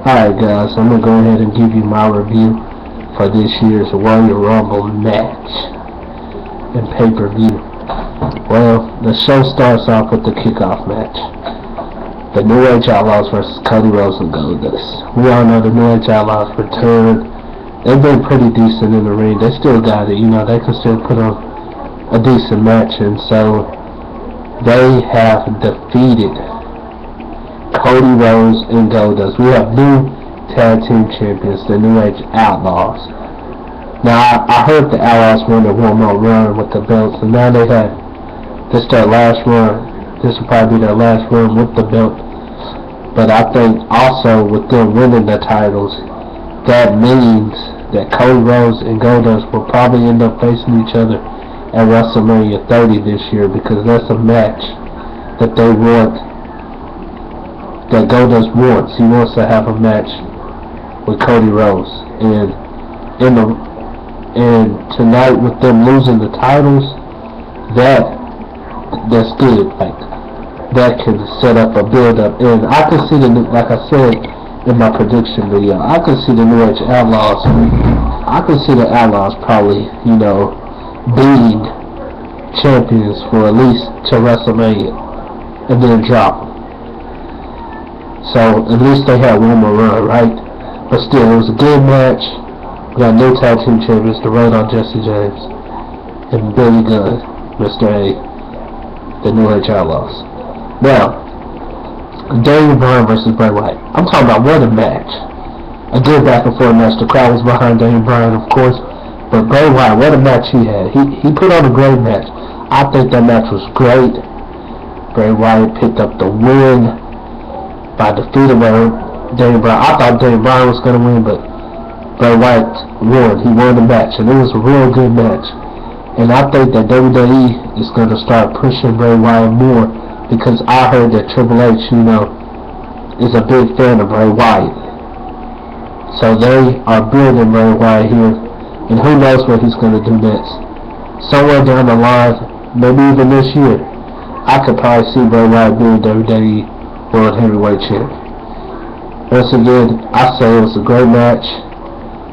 Alright guys, I'm going to go ahead and give you my review for this year's Royal Rumble match and pay-per-view. Well, the show starts off with the kickoff match. The New Age Outlaws versus Cody Rhodes and Goldust. We all know the New Age Outlaws returned. They've been pretty decent in the ring. They still got it, they can still put on a decent match, and so they have defeated Cody Rhodes and Goldust. We have new tag team champions, the New Age Outlaws. Now, I heard the Outlaws wanted one more run with the belts, and now they have their last run. This will probably be their last run with the belt. But I think also with them winning the titles, that means that Cody Rhodes and Goldust will probably end up facing each other at WrestleMania 30 this year, because that's a match that they want, that Goldust wants. He wants to have a match with Cody Rhodes, and tonight with them losing the titles, that's good. Like, that can set up a build-up, and I can see like I said in my prediction video, I can see the New Age Outlaws. I can see the Outlaws probably, being champions for at least to WrestleMania, and then drop them. So at least they had one more run, right? But still, it was a good match. We got new tag team champions, the Road on Jesse James and Billy Gunn, Mr. A, the New Age Outlaws. Now, Daniel Bryan versus Bray Wyatt. I'm talking about what a match. A good back and forth match. The crowd was behind Daniel Bryan, of course, but Bray Wyatt, what a match he had. He put on a great match. I think that match was great. Bray Wyatt picked up the win by defeating Daniel Bryan. I thought Daniel Bryan was going to win, but Bray Wyatt won. He won the match, and it was a real good match. And I think that WWE is going to start pushing Bray Wyatt more, because I heard that Triple H, is a big fan of Bray Wyatt. So they are building Bray Wyatt here, and who knows what he's going to do next. Somewhere down the line, maybe even this year, I could probably see Bray Wyatt being WWE World Heavyweight Champion. Once again, I say it was a great match.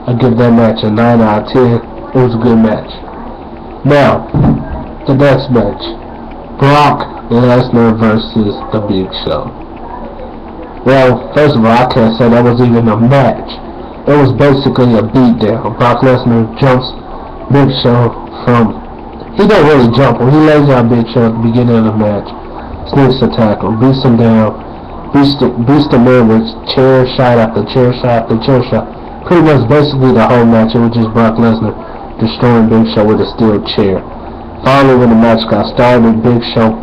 I give that match a 9 out of 10. It was a good match. Now, the next match. Brock Lesnar versus The Big Show. Well, first of all, I can't say that was even a match. It was basically a beatdown. Brock Lesnar jumps Big Show from... He don't really jump him. He lays out Big Show at the beginning of the match. Sneaks a tackle. Beats him down. Beats the man with chair shot after chair shot after chair shot. Pretty much basically the whole match. It was just Brock Lesnar destroying Big Show with a steel chair. Finally, when the match got started, Big Show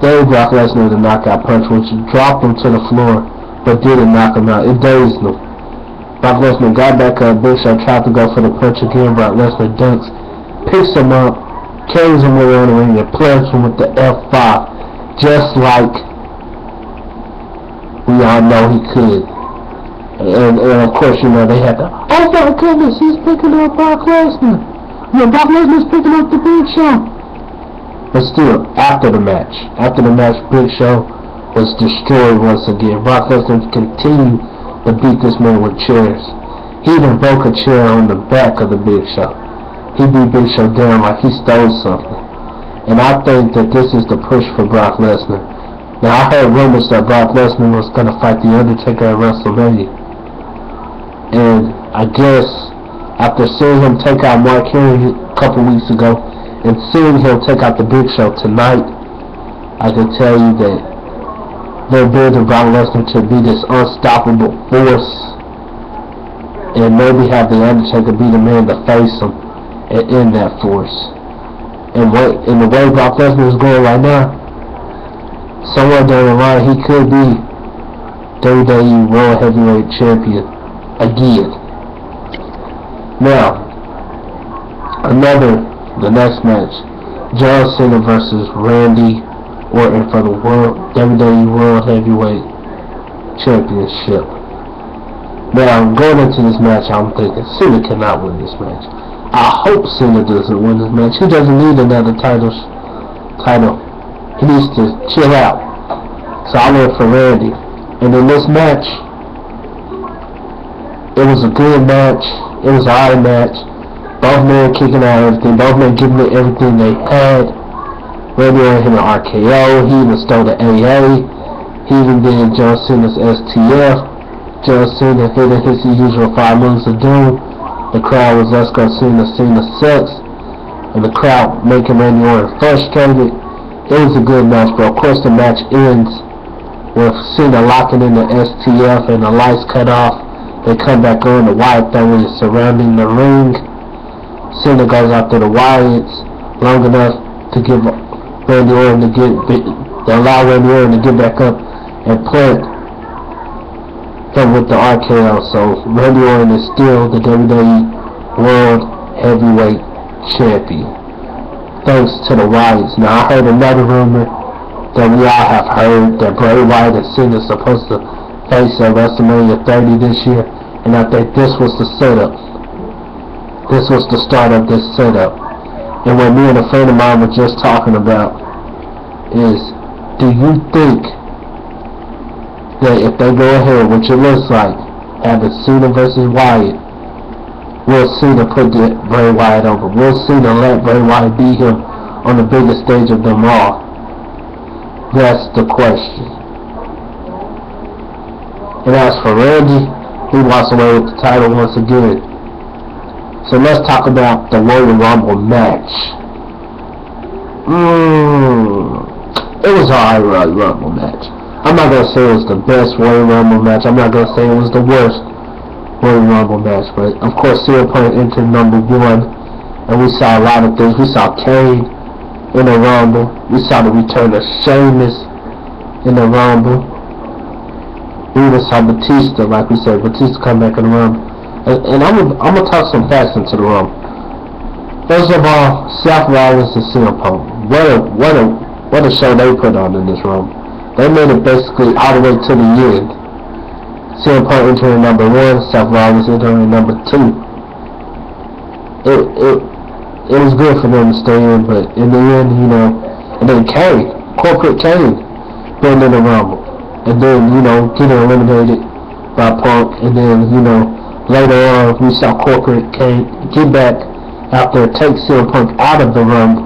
gave Brock Lesnar the knockout punch, which dropped him to the floor, but didn't knock him out. It dazed him. Brock Lesnar got back up. Big Show tried to go for the punch again. Brock Lesnar dunks, picks him up, carries him around the ring, and plants him with the F5, just like we all know he could. And of course, they had the, oh my goodness, he's picking up Brock Lesnar. Brock Lesnar's picking up the Big Show. But still, after the match, Big Show was destroyed once again. Brock Lesnar continued to beat this man with chairs. He even broke a chair on the back of the Big Show. He beat Big Show down like he stole something. And I think that this is the push for Brock Lesnar. Now, I heard rumors that Brock Lesnar was going to fight The Undertaker at WrestleMania. And I guess after seeing him take out Mark Henry a couple weeks ago, and seeing him take out the Big Show tonight, I can tell you that they're building Brock Lesnar to be this unstoppable force, and maybe have The Undertaker be the man to face him and end that force. And the way Brock Lesnar is going right now, somewhere down the line he could be WWE World Heavyweight Champion again. Now, the next match, John Cena versus Randy Orton for the WWE World Heavyweight Championship. Now, going into this match, I'm thinking Cena cannot win this match. I hope Cena doesn't win this match. He doesn't need another title. He needs to chill out. So I went for Randy. And in this match, It was a good match. It was an alright match. Both men kicking out everything. Both men giving it everything they had. Randy Orton hit an RKO. He even stole the AA. He even did John Cena's STF. John Cena hitting his usual 5 moves of doom. The crowd was Let's Go Cena, Cena sucks. And the crowd making Randy Orton frustrated. It was a good match, but of course the match ends with Cena locking in the STF and the lights cut off. They come back on, the Wyatt family is surrounding the ring. Cena goes after the Wyatts long enough to give Randy Orton to allow Randy Orton to get back up and plant him with the RKO. So Randy Orton is still the WWE World Heavyweight Champion, thanks to the Wyatts. Now I heard another rumor that we all have heard, that Bray Wyatt and Cena is supposed to face at WrestleMania 30 this year, and I think this was the setup. This was the start of this setup. And what me and a friend of mine were just talking about is, do you think that if they go ahead, which it looks like, having Cena versus Wyatt, will Cena put Bray Wyatt over? Will Cena let Bray Wyatt beat him on the biggest stage of them all? That's the question. And as for Randy, he walks away with the title once again. So let's talk about the Royal Rumble match. It was an alright Royal Rumble match. I'm not going to say it was the best Royal Rumble match. I'm not going to say it was the worst Royal Rumble match. But of course, CM Punk entered number 1. And we saw a lot of things. We saw Kane in the Rumble. We saw the return of Sheamus in the Rumble. We even saw Batista, like we said. Batista come back in the Rumble. And I'm gonna talk some facts into the Rumble. First of all, Seth Rollins and CM Punk. What a show they put on in this Rumble. They made it basically all the way to the end. CM Punk entering number 1, Seth Rollins entering number 2. It was good for them to stay in, but in the end, you know, and then Kane, corporate Kane, being in the Rumble, and then, you know, getting eliminated by Punk, and then, you know, later on we saw corporate Kane get back after take CM Punk out of the Rumble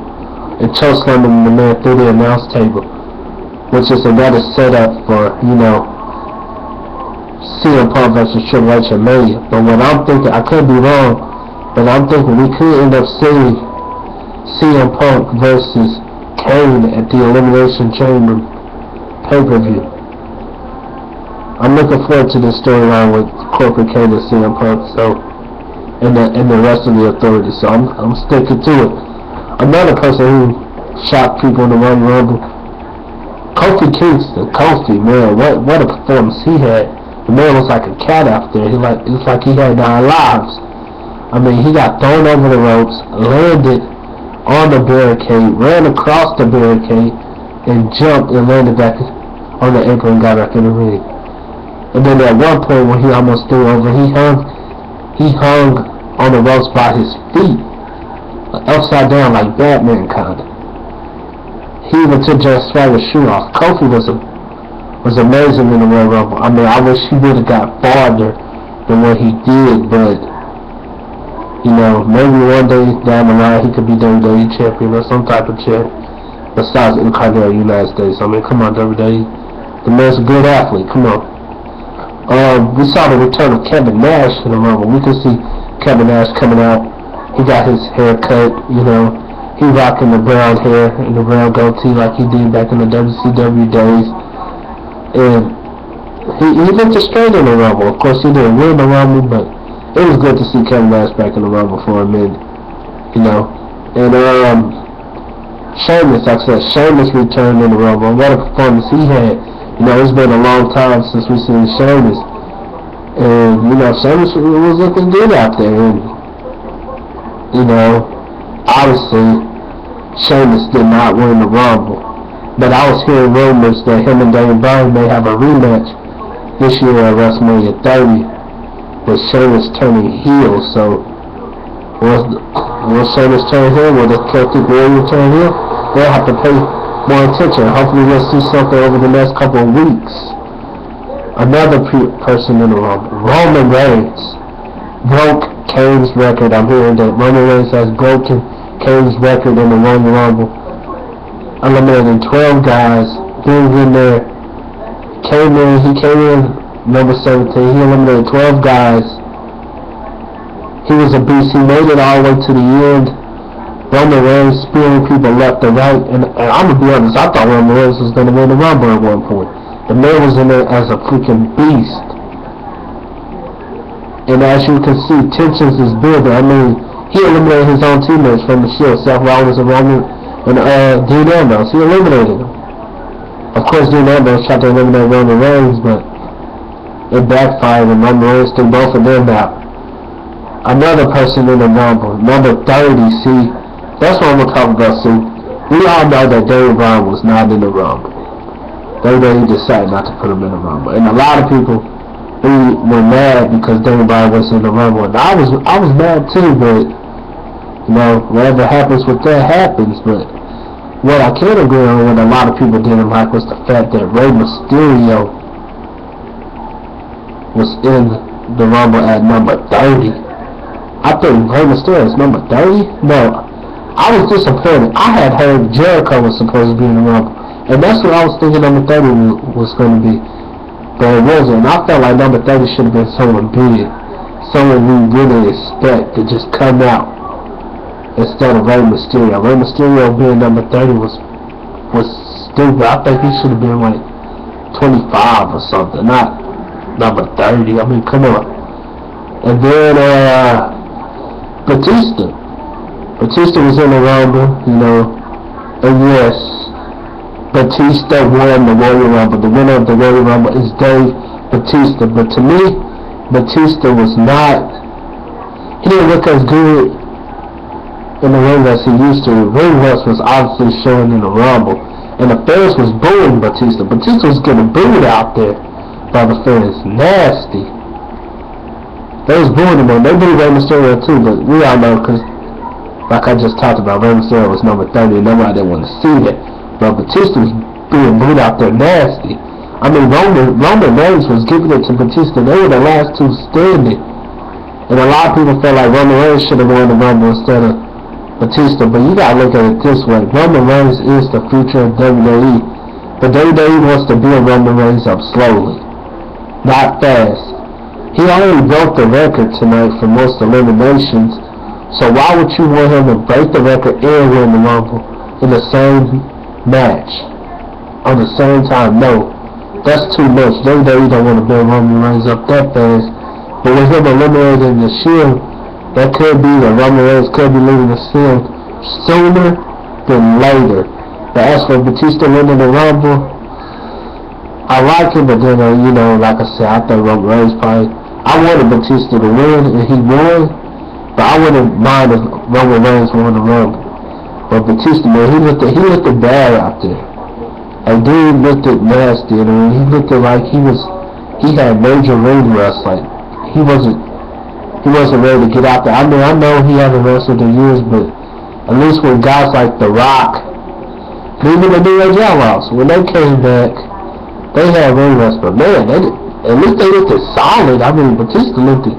and chokeslamming the man through the announce table, which is another setup for, you know, CM Punk versus Triple H and Mania. But what I'm thinking, I could be wrong, but I'm thinking we could end up seeing CM Punk versus Kane at the Elimination Chamber pay-per-view. I'm looking forward to this storyline with corporate Kane and CM Punk, so, and the rest of the Authority. So I'm sticking to it. Another person who shocked people in the Royal Rumble, Kofi Kingston. Kofi, man, what a performance he had. The man was like a cat out there. It's like he had 9 lives. I mean, he got thrown over the ropes, landed on the barricade, ran across the barricade, and jumped and landed back on the apron and got back in the ring. And then at one point when he almost threw over, he hung on the ropes by his feet, upside down like Batman kind of. He even took Jack Swagger's shoe off. Kofi was amazing in the Royal Rumble. I mean, I wish he would have got farther than what he did, but you know, maybe one day down the line he could be WWE champion or some type of champ besides Incarnate United States. I mean, come on, WWE. The man's a good athlete. Come on. We saw the return of Kevin Nash in the Rumble. We could see Kevin Nash coming out. He got his hair cut, you know. He rocking the brown hair and the brown goatee like he did back in the WCW days. And he looked straight in the Rumble. Of course, he didn't win the Rumble, but it was good to see Kevin Nash back in the Rumble for a minute, you know. And Sheamus, like I said, Sheamus returned in the Rumble. What a performance he had. You know, it's been a long time since we've seen Sheamus. And, you know, Sheamus was looking good out there. And, you know, obviously, Sheamus did not win the Rumble. But I was hearing rumors that him and Daniel Bryan may have a rematch this year at WrestleMania 30. With Sheamus turning heel, so will Sheamus turn heel? Will the Celtic Warrior turn heel? They'll have to pay more attention. Hopefully we'll see something over the next couple of weeks. Another person in the Rumble, Roman Reigns. broke Kane's record. I'm hearing that Roman Reigns has broken Kane's record in the Royal Rumble, eliminating 12 guys. Being in there, he came in number 17. He eliminated 12 guys. He was a beast. He made it all the way to the end. Roman Reigns spearing people left and right. And I'm going to be honest, I thought Roman Reigns was going to win the Rumble at one point. The man was in there as a freaking beast. And as you can see, tensions is building. I mean, he eliminated his own teammates from the Shield, Seth Rollins and Dean Ambrose. He eliminated them. Of course, Dean Ambrose tried to eliminate Roman Reigns, but it backfired and Roman Reigns took both of them out. Another person in the Rumble, number 30, see, that's what I'm going to talk about, see. We all know that Daniel Bryan was not in the Rumble. WWE decided not to put him in the Rumble. And a lot of people were mad because Daniel Bryan was in the Rumble. And I was mad too, but, you know, whatever happens with that happens. But what I can't agree on, what a lot of people didn't like, was the fact that Rey Mysterio was in the Rumble at number 30. I think Rey Mysterio is number 30? No. I was disappointed. I had heard Jericho was supposed to be in the Rumble. And that's what I was thinking number 30 was going to be. But it wasn't. And I felt like number 30 should have been someone big. Someone we really expect to just come out instead of Rey Mysterio. Rey Mysterio being number 30 was stupid. I think he should have been like 25 or something. Not number 30. I mean, come on. And then, Batista. Batista was in the Rumble, you know. And yes, Batista won the Royal Rumble. The winner of the Royal Rumble is Dave Batista. But to me, Batista was not, he didn't look as good in the ring as he used to. Ring rust was obviously showing in the Rumble. And the fans was booing Batista. Batista was getting booed out there by the fans. Nasty. They was booing him, and they booed Rey Mysterio too, but we all know, because, like I just talked about, Rey Mysterio was number 30, and nobody didn't want to see it. But Batista was being booed out there nasty. I mean, Roman Reigns was giving it to Batista. They were the last two standing. And a lot of people felt like Roman Reigns should have won the Rumble instead of Batista. But you gotta look at it this way. Roman Reigns is the future of WWE. But WWE wants to build Roman Reigns up slowly, not fast. He already broke the record tonight for most eliminations. So why would you want him to break the record and win the Rumble in the same match on the same time? No, that's too much. WWE don't want to build Roman Reigns up that fast. But with him eliminating the Shield, that could be that Roman Reigns could be leaving the Shield sooner than later. But as for Batista winning the Rumble, I like him, but then you know, like I said, I think Roman Reigns probably. I wanted Batista to win, and he won. But I wouldn't mind if Roman Reigns won the Rumble. But Batista, man, he looked bad out there. And dude looked nasty. I mean, he looked like he had major ring rust. Like he wasn't ready to get out there. I mean, I know he hasn't wrestled in years, but at least when guys like The Rock, even the New Age Outlaws, when they came back, they had ring rust. But man, at least they looked solid. I mean, Batista looked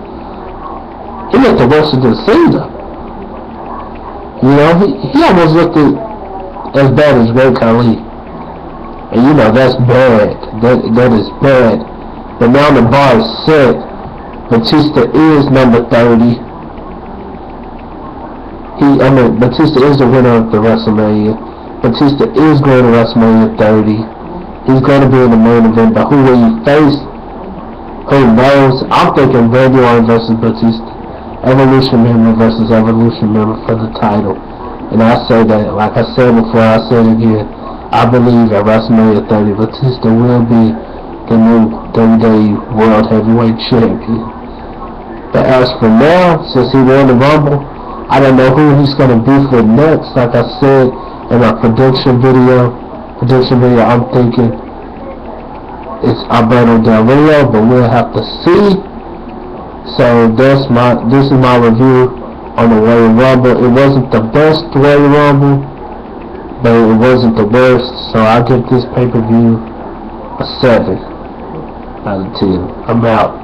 worse than Cena. You know, he almost looked as bad as Great Khali. And you know, that's bad. That is bad. But now the bar is set. Batista is number 30. Batista is the winner of the WrestleMania. Batista is going to WrestleMania 30. He's going to be in the main event. But who will he face? Who knows? I'm thinking Randy Orton versus Batista. Evolution member versus Evolution member for the title. And I say that, like I said before, I say it again. I believe at WrestleMania 30, Batista will be the new WWE World Heavyweight Champion. But as for now, since he won the Rumble, I don't know who he's going to beef with next. Like I said in my prediction video, I'm thinking it's Alberto Del Rio, but we'll have to see. So this is my review on the Royal Rumble. It wasn't the best Royal Rumble, but it wasn't the worst. So I give this pay-per-view a 7 out of 10. I'm out.